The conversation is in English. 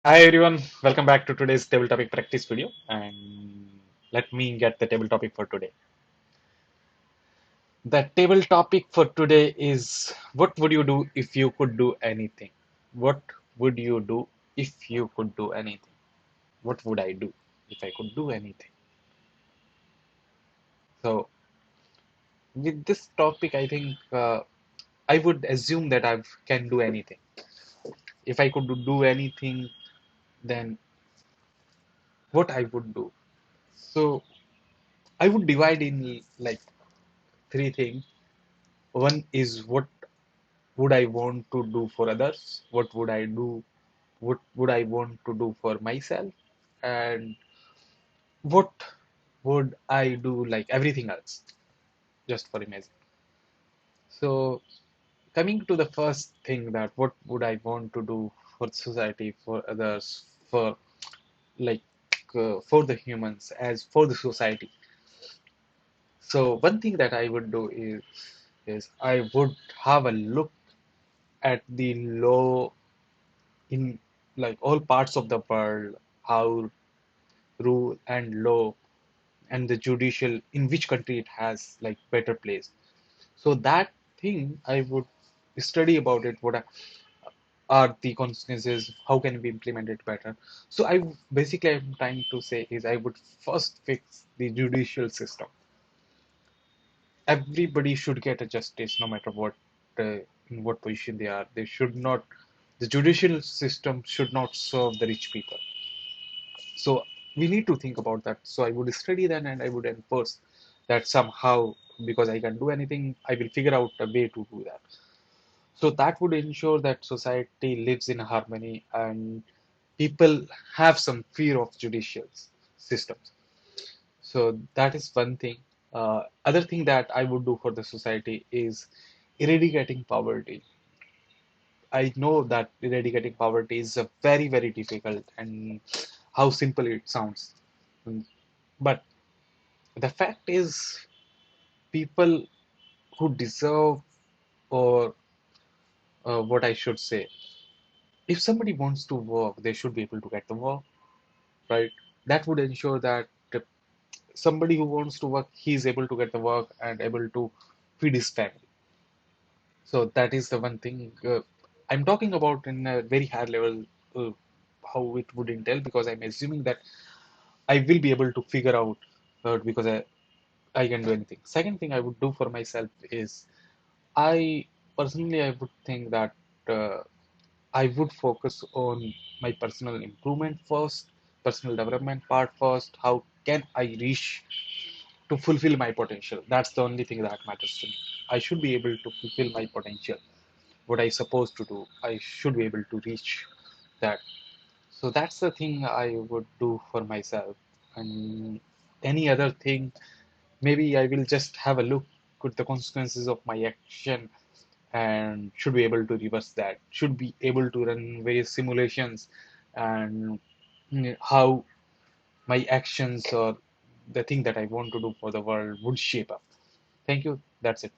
Hi everyone, welcome back to today's table topic practice video. And let me get the table topic for today. The table topic for today is what would you do if you could do anything? What would you do if you could do anything? What would I do if I could do anything? So, with this topic, I think I would assume that I can do anything. If I could do anything, then what I would do? So, I would divide in like three things. One is what would I want to do for others? What would I do? What would I want to do for myself? And what would I do like everything else, just for imagine. So coming to the first thing that what would I want to do for society, for others, for like for the humans, as for the society. So one thing that I would do is I would have a look at the law in like all parts of the world, how rule and law and the judicial in which country it has like better place. So that thing I would study about it. Are the consequences? How can we implement it better? So basically I'm trying to say is I would first fix the judicial system. Everybody should get a justice no matter what in what position they are. They should not. The judicial system should not serve the rich people. So we need to think about that. So I would study that and I would enforce that somehow because I can do anything, I will figure out a way to do that. So that would ensure that society lives in harmony and people have some fear of judicial systems. So that is one thing. Other thing that I would do for the society is eradicating poverty. I know that eradicating poverty is a very, very difficult and how simple it sounds. Mm, But the fact is, people who deserve, or what I should say, if somebody wants to work, they should be able to get the work, right? That would ensure that somebody who wants to work, he is able to get the work and able to feed his family. So that is the one thing I'm talking about in a very high level, how it would entail, because I'm assuming that I will be able to figure out because I can do anything. Second thing I would do for myself is I personally I would think that I would focus on my personal improvement first, personal development part first. How can I reach to fulfill my potential? That's the only thing that matters to me. I should be able to fulfill my potential. What I supposed to do, I should be able to reach that. So that's the thing I would do for myself. And any other thing, maybe I will just have a look at the consequences of my action and should be able to reverse that. Should be able to run various simulations and how my actions or the thing that I want to do for the world would shape up. Thank you. That's it.